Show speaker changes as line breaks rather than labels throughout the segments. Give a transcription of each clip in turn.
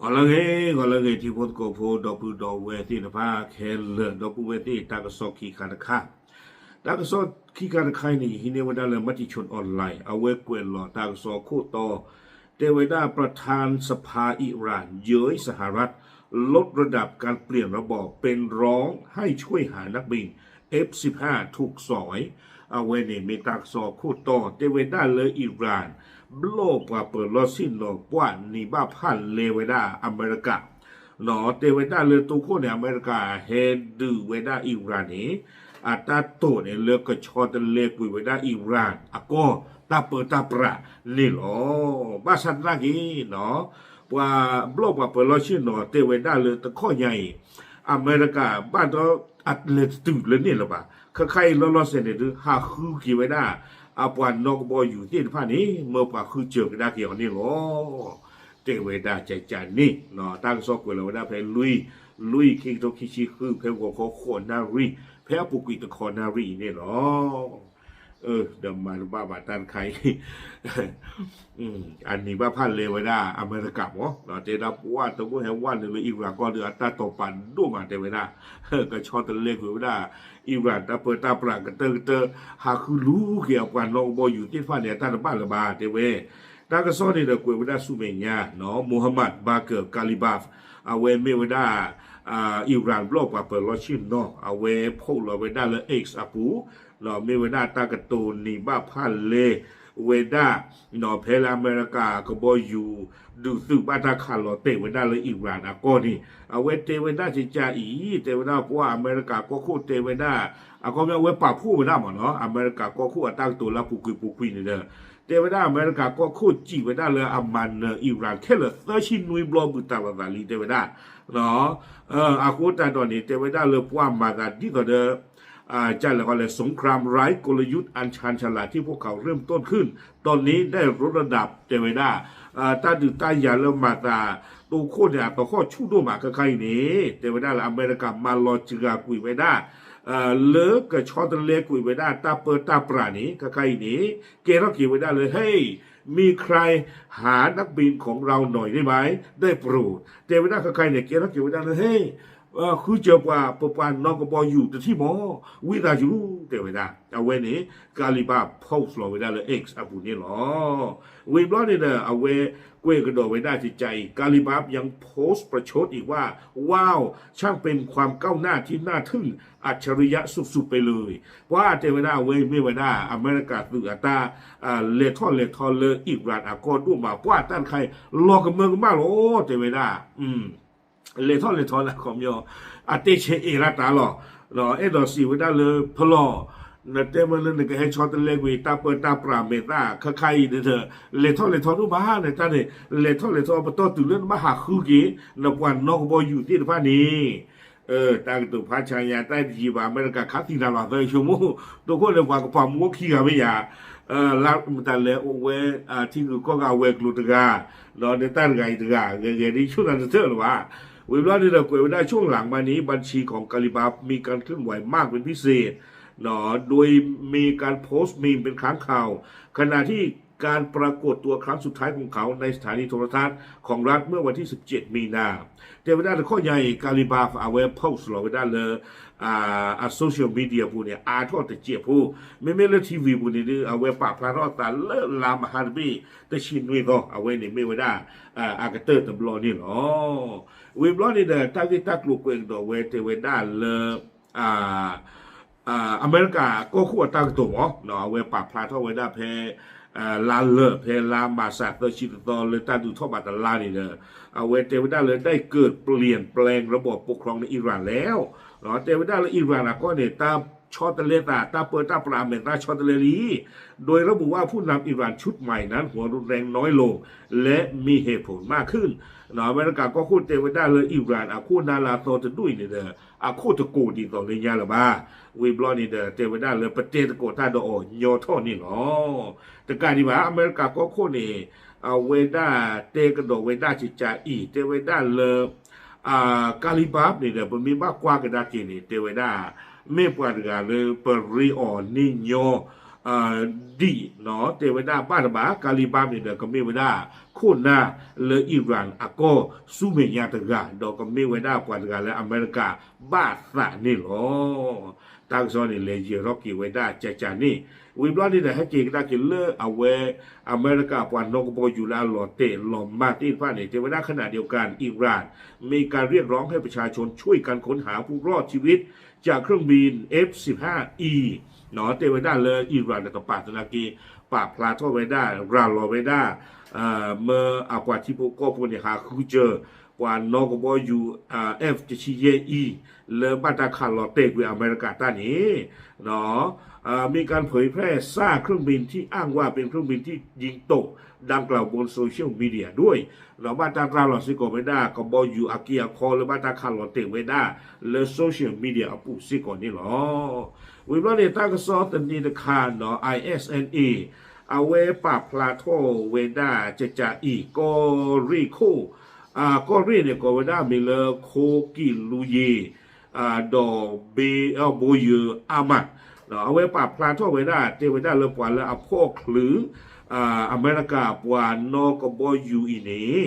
Kalau ti pot ko po dopu do we ti na pa kel dopu we ti ta ko so ki ka ka ta ko so ki ka ka ni hi ne wada le mati chunออนไลน์เอาเวกวนลอta ko so ko to เตวดาประธานสภาอิหร่านเย้ยสหรัฐลดระดับการเปลี่ยนระบอบเป็นร้องให้ช่วยหานักบิน F-15 ถูกสอยเอาไว้ในเมตาซอคู่ต่อเตวดาเลยอิหร่านโลกว่าเปิดลอสินหลอกว่านีบ้าพันเลเวดาอเมริกาหนอเตวดาเลยตัวคนในอเมริกาเฮดูเวดาอิหร่านนี้อาตาโตเนี่ยเลือกกระชอตเลกุยเวดาอิหร่านอะก็ตาเปิดตาประนี่หรอบาสันลากีเนาะว่าบล็อกว่าเปิดลอชินเนาะเตเวดาเลยตะข้อใหญ่อเมริกาบ้านเราอัดเลสตื่นเลยเนี่ยหรอปะใครลอเซนเนี่ยดูหาคือกี่เวดาอาปวนนอกบออยู่ที่ผ่านนี้เมื่อป่าคือเจอกันได้เกี่ยวนี่หรอเตเวดาใจจานนี่เนาะตั้งซอกเวลาเวดาเพลุยคิงโตคิชิคือเพลวขอขอนารีเพลปุกุยตะคอนารีนี่หรอเดิมมาบ้าบาตันใครอันนี้ว่าพันเลวดาอเมริกาเหรอเราจะรับว่าตัวผู้แห่งวันหรืออีกหลังก็เดือดตาตปันดูมาเทวดาก็ชอบตัวเล็กเวดาอีกหลังตาเปิดตาปรางกันเตอหาคือรู้เกี่ยวกับน้องบอยอยู่ที่ฟ้าเนี่ยตาบ้านละบาเทเวตากระซ้อนนี่เด็กเวดาสุเมญญาเนาะมูฮัมหมัดบาเกอร์กาลิบาฟเอาเวเมวดาอิหร่านบล็อกว่าเปิดลอชินเนาะเอาเวพกเราเวดาเลยเอ็กซ์อาปูเราเมวดาตากระตูนนี่บ้าพันเลเวดาเนาะเพลอเมริกาก็บอยู่ดูสึกบ้าตาขันเราเตะเวดาเลยอิหร่านอะก็นี่เอาเวเตเวดาจิจาอีเตเวดาเพราะว่าอเมริกาก็คู่เตเวดาอะก็ไม่เอาเวปากคู่เวดาหมดเนาะอเมริกาก็คู่ตั้งตัวละปุกุยนี่เด้อเตเวดาอเมริกาก็คู่จีเวดาเลยอามันอิหร่านแค่ละเตชินุยบลอบุตาลาลีเตเวดาเนาะอากูตาตอนนี้เตเวดาเลยพว่ามากันที่ก็เด้อจะแล้วก็เลยสงครามไร้กลยุทธ์อันชาญฉลาดที่พวกเขาเริ่มต้นขึ้นตอนนี้ได้ลดระดับเตเวดาตาดือตายาเริ่มมาตาตัวโคตรเนี่ยตัวข้อชูดูมาใครนี้เตเวดาอเมริกามาลอจิกากุยเวดาเลิกกับชอตเลกุยเวดาตาเปิดตาปรานี้ใครนี้เกรักกิเวดาเลยเฮ้ยมีใครหานักบินของเราหน่อยได้ไหมได้โปรดเตเวดาใครเนี่ยเกรักกิเวดาเลยเฮ้ยคือเจอว่าปปานนอกบออยู่แต่ที่หมอวิดาจูเตเวดาเอาไว้นี่กาลิบาโพสต์ลงเวดาเลยเอ็กซ์อาบุนี่หรอวิบล้อนี่เนี่ยเอาไว้กวยกระโดดไว้ได้จิตใจกาลิบาบยังโพสต์ประชดอีกว่าว้าวช่างเป็นความก้าวหน้าที่น่าทึ่งอัจฉริยะสุดๆไปเลยว่าเทวดาเว้ยไม่เวดาอเมริกาตือตาเลทอนเลยอีกรัฐอากอดูมาว่าต้านใครรอกับเมืองมากโอ้เทวดาเลทอนละคอมยออาเตเชเอราตาหรอเอ็ดอสีเวดาเลยพลอนั่นเต็มเลยนึกให้ช็อตเลกุยตาเปิดตาปราเมตาใครเด้อเลทอนรู้มาเนี่ยตาเนี่ยเลทอนปะโตตื่นเรื่องมาหาคือกี้นับวันนอกบออยู่ที่ฟ้านี้ตางตัวพระชายาใต้จีบอเมริกาคัดที่ดาวเลยชั่วโมงตัวคนเลยว่ากับความมั่วขี้กันไม่ยาลามันแต่เลยโอเวที่ก็เอาเวกลุตกาเราในตั้งไงตกาเงี้ยนี่ช่วงนั้นเท่าหรือว่าเวลาที่เราคุยได้ช่วงหลังมานี้บัญชีของกาลิบามีการเคลื่อนไหวมากเป็นพิเศษเนาะโดยมีการโพสต์มีมเป็นครั้งข่าวขณะที่การปรากฏตัวครั้งสุดท้ายของเขาในสถานีโทรทัศน์ของรัฐเมื่อวันที่ 17 มีนาเทวดาข้อใหญ่กาลิบาเอาไว้โพสต์เราไว้ได้เลยโซเชียลมีเดียผู้เนี่ยทอดแต่เจียผู้ไม่เล่นทีวีผู้นี่เอาไว้ปะพระรอดตาเลิศลามฮาร์บีแต่ชินวีก็เอาไว้เนี่ยไม่ไว้ได้อากาเตอร์ตบลอนี่หรอวิบล้อนี่เด้อตั้งที่ตั้งลูกเองตัวเวเทวดาเลยอเมริกาก็คู่ตั้งตัวเนาะเอาไว้ปะพระเท่าไว้ได้เพลาเลเพลามาสัตว์ชิตตอเลยตั้งดูท่อบัตรลานี่เด้อเอาไว้เทวดาเลยได้เกิดเปลี่ยนแปลงระบบปกครองในอิหร่านแล้วเนาะเทวดาและอิหร่านก็เนี่ยตามชอตเลตาเปิดตาปราเมตาชอตเลรีโดยระบุว่าผู้นำอิหร่านชุดใหม่นั้นหัวรุนแรงน้อยลงและมีเหตุผลมากขึ้นเนาะอเมริกาก็คู่เทวดาเลยอิหร่านคู่นาลาโตจะด้วยนี่เด้อคู่ตะกูดีต่อเลยยาละบ้าวิบล้อนี่เด้อเทวดาเลยประเทศตะโกตาโดโยท่อนี่เนาะแต่การที่ว่าอเมริกาก็คู่นี่เวดาเตกระโดเวดาจิจาอีเทวดาเลยกาลิบาบนี่เด้อมันมีมากกว่ากันได้กี่นี่เทวดาไม่ปวดกันเลยเปรีออนิโย ดีเนาะเทวดาบ้านบากาลีบามนี่เดก็มีเวดาคุณนาเลอิรันอะก็ซูเมียตะกาดอกก็มีเวดากว่าตะกาและอเมริกาบ้าสะนี่หรอตั้งซอนนี่เลจิร็อกกี้เวดาจะจานี่วิบลอนี่ได้ให้เจกได้กินเลเอาเวอเมริกาปวนนกบอยู่ลาหลอเตหลอมมาที่ฟ้านี่เทวดาขณะเดียวกันอิหร่านมีการเรียกร้องให้ประชาชนช่วยกันค้นหาผู้รอดชีวิตจากเครื่องบิน F-15E เนาะเทวดาเลยอิหร่านกับปาตนากีปาพลาโตเวดาราลอเวดาเมื่ออากว่าที่พวกก็พวกเนี่ยหาคือเจอกว่านกบอยู่F จะชี้เยอีเลบัตาคาร์ลอเตกวิอเมริกาตานี้เนาะมีการเผยแพร่ซากเครื่องบินที่อ้างว่าเป็นเครื่องบินที่ยิงตกดังกล่าวบนโซเชียลมีเดียด้วยเราบ้านตาคาร์ลอซิโกเวดาก็บอยู่อากิอาคอหรือบ้านตาคาร์ลอเตกเวดาเลโซเชียลมีเดียอปุซิโกนี่หรอวิบลาเนตากซอตันดีนคารเนาะ ISNA เอาเวปาพลาโตเวดาจะจะอีกอริโคก็เรียกเนี่ยก็ว่ามีเลโคกิลูเยดอเบลโบเยอามัดเอาไว้ปราบพลาโทไว้ได้เทไว้ได้เลยกว่าแล้วพวกหรืออเมริกาปวนนกบอยู่อีนี่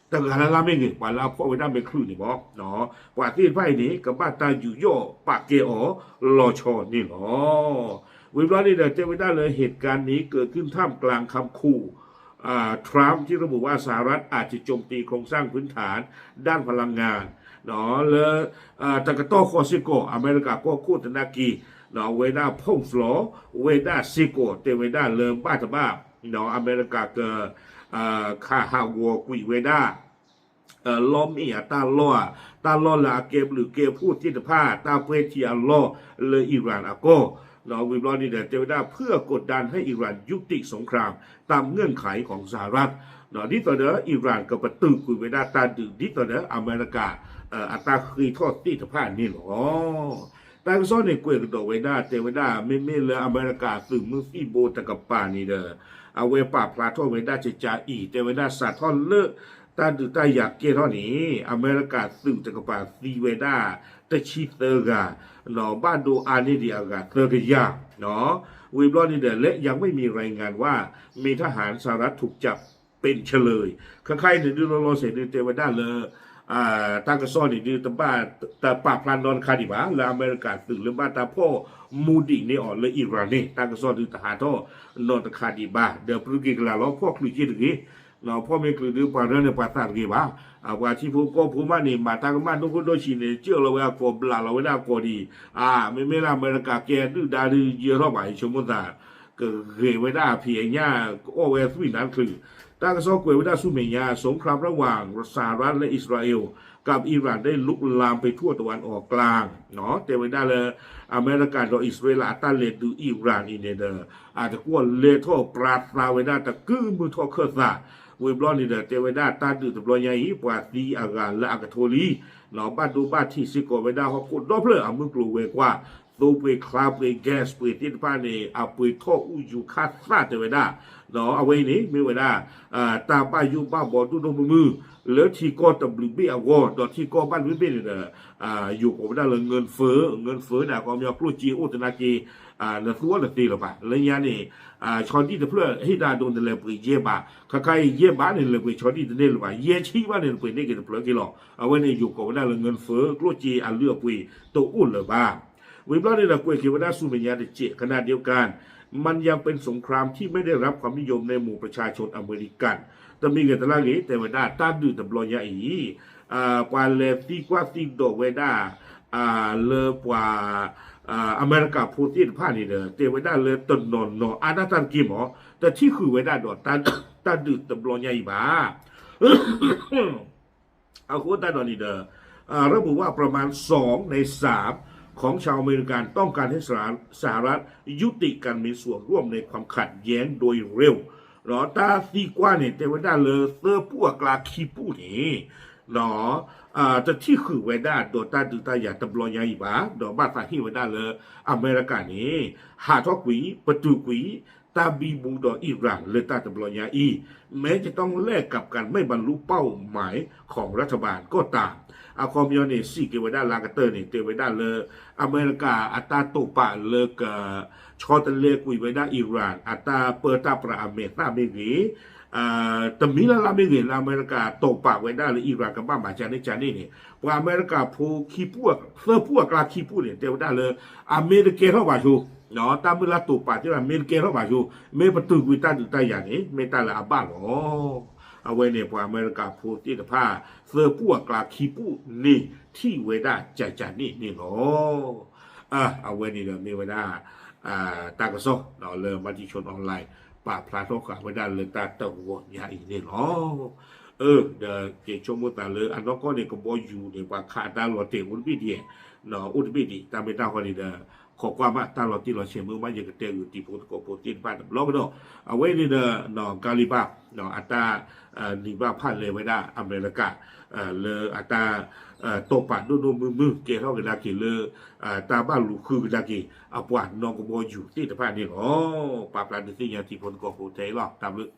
แต่ก็หาละไม่เงินกว่าแล้วพวกไว้ได้เป็นคลื่นนี่บอกเนาะกว่าที่ไพ่นี้กับบ้านตาอยู่ย่อปากเกอรอชอนี่หรอวิบลานี่เดี๋ยวเทไว้ได้เลยเหตุการณ์นี้เกิดขึ้นท่ามกลางคำขู่ทรัมป์ที่ระบุว่าสหรัฐอาจจะโจมตีโครงสร้างพื้นฐานด้านพลังงานเนาะแล้วตะกโตโคซิโกอเมริกาก็คูตนากีเนาะเวด้าพงฟลอเวด้าซิโกเตเวด้าเลิมบ้าตบ้าเนาะอเมริกาเกิดค่าฮาวัวกุยเวด้าล้อมอีตาล้อละเกมหรือเกมพูดที่จะพาตาเพื่อที่อัลลอเลยอิหร่านอาโกเราวิบลอนี่เดเจวดาเพื่อกดดันให้อิหร่านยุติสงครามตามเงื่อนไขของสหรัฐเนาะนี่ตอนเดออิหร่านกับประตูคุยเวดาตาดึงนี่ตอนเดออเมริกาอัตราคีทอดที่จะพานี่หรอแต่ก็ซ้อนในกวยกระโดดเวดาเจวดาไม่เลยอเมริกาสื่อมือฟีโบตะกับปานี่เดอเอาเวป่าพลาทอเวดาจะจ่าอีเจวดาสาทอนเลิกตาดูตาอยากเกี่ยเท่านี้อเมริกาสื่อตะกับปาซีเวดาตะชีเตอร์กาเนาะบ้านดูอานิดีอากาเตอร์กยาเนาะวิบลอนี่เดและยังไม่มีรายงานว่ามีทหารสหรัฐถูกจับเป็นเฉลยข้างๆดื้อโลเสดื้อเทวดาเลยตั้งกระซ้อนดื้อตะบ้าตะปาพลันนอนคาดิบาและอเมริกาตื่นหรือบ้านตาพ่อมูดินี่อ่อนเลยอิหร่านนี่ตั้งกระซ้อนดื้อทหารท่อนอนตะคาดิบาเดี๋ยวปรุกิกลาล้อพ่อคลุยจีตรงนี้เราพ่อไม่คือดื้อปาเรื่องในปาตากีบ้าว่าที่ผู้ก็ผู้มันนี่มาตั้งมันทุกคนโดยชินเนี่ยเจ้าเราเวลาโกบลาเราเวลาโกดีไม่ละอเมริกาแกดื้อดาดื้อเยอะรอบไปชมพูตาก็เคยไว้ได้เพียงย่าโอเวสวินันคือตั้งซอกเวลาสุเมียสงครามระหว่างสหรัฐและอิสราเอลกับอิหร่านได้ลุกลามไปทั่วตะวันออกกลางเนาะแต่ไว้ได้เลยอเมริกาโดยอิสราเอลตันเลดูอิหร่านอินเดียอาจจะกวนเลโทปราตาไว้ได้แต่กื้อมือทอเคอร์ซาเวบลอนนี่เดเตเวด้าตาดือตบลอยใหญ่ปวดดีอากาศและอากาศโทลีเนาะบ้านดูบ้านที่ซิโกเวด้าเขาพูดดอบเลยมือกลัวเวกว่าตัวไปคลาไปแก๊สไปที่บ้านนี่เอาไปท่ออุยูคาซาเตเวด้าเนาะเอาไว้นี่มีเวด้าตาป้ายูบ้าบอดูดมือแล้วที่ก็ตบลิบีอาวอดดอที่ก็บ้านวิเบนี่อยู่กับได้เลยเงินเฟ้อเนี่ยก็มีกลุ่มจีอุตนากีแล้วตัวละตีหรอปะแล้วยานี่ชอนที่จะเพื่อให้ได้โดนเลยไปเย่บ้าข้าใครเย่บ้านเนี่ยเลยไปชอนที่จะเนี่ยหรือว่าเย่ชี้บ้านเนี่ยไปเนี่ยก็จะเปลือกกี่หรอเอาไว้ในอยู่กับได้เลยเงินเฟ้อกลุ่มจีเลือกไปตัวอุ่นเลยบ้าวิบลาเนี่ยเราคุยคิดว่าได้สู้เมียเจขนาดเดียวกันมันยังเป็นสงครามที่ไม่ได้รับความนิยมในหมู่ประชาชนอเมริกันแต่มีเงินตลาดนี้แต่ว่าได้ต้านดื้อตบลอยใหญ่กว่าเลตีกว่าตีดอกเวด้าเลกว่าอเมริกาพูดที่ผ่านนี่เด้อเตเวด้าเลยตนนนอาณาจักรกิมอ๋อแต่ที่คือเวด้าดอต้านดื้อตบลอยใหญ่บ้าเอาโคต้าดอนนี่เด้อระบุว่าประมาณ2 ใน 3ของชาวอเมริกันต้องการให้สหรัฐยุติการมีส่วนร่วมในความขัดแย้งโดยเร็วหรอตาซีกว่าเนี่ยแต่ว่าได้เลยเตอร์พวกกลาคีปูนี่หรอจะที่คือไว้ได้โดตาดูตาอยากตบลอยใหญ่บ้าดอกบ้าตาที่ไว้ได้เลยอเมริกานี่หาทอกวีประตูวี ตาบีบูดออิหร่านเลยตาตบลอยาอีแม้จะต้องแลกกับการไม่บรรลุเป้าหมายของรัฐบาลก็ตามอาคอมยอนเนซี่เกวดาลากาเตอร์เนี่ยเตวดาเลอเมริกาอัตราโตปะเลกชอตันเลกุยเวดาอิหร่านอัตราเปิดตาประอเมริกาเมกีแต่มีละเมกีอเมริกาโตปะเวดาเลยอิหร่านกับบ้ามาจานี่เนี่ยว่าอเมริกาผู้ขี้พวกเสื้อพวกกลาขี้พวกเนี่ยเตวดาเลยอเมริกาเข้ามาชูเนาะตามเวลาตัวป่าที่ว่าเมริกาเข้ามาอยู่ไม่ประตูกุยตาดูตาอย่างนี้ไม่ตาละอาบ้าหรอเอาไว้เนี่ยพออเมริกาพูดที่กับผ้าเสื้อพวกกลาคีปูนี่ที่เวด้าใจนี่เนาะเอาไว้นี่เดี๋ยวมีเวด้าตากระโซเนาะเริ่มมาที่ชนออนไลน์ป่าพลาโตกับเวด้าเลยตาตะวัวยาอีนี่เนาะเดี๋ยวเกี่ยวชมว่าตาเลยอันนั้นก็เนี่ยก็บอกอยู่เนี่ยว่าขาดตาหลอดเตะอุดบิดีเนาะอุดบิดีตามไปตาคนนี้เด้อขอความว่าตาเราที่เราเชื่อมือมันยังกระเตงอยู่ที่โพสโกโปรตีนบ้านบล็อกเนาะเอาไว้ในเนาะกาลิบาเนาะอัตราลิบาพันเลยไว้ได้อเมริกาเลออัตราโตปะดูมือเกี่ยวกับดากิเลอตาบ้านลูกคือดากิอาปวดนองกบอยู่ที่ตะพานนี่เนาะปาปลาดิสิยาที่พลโกโปรเทหรอกตามเลย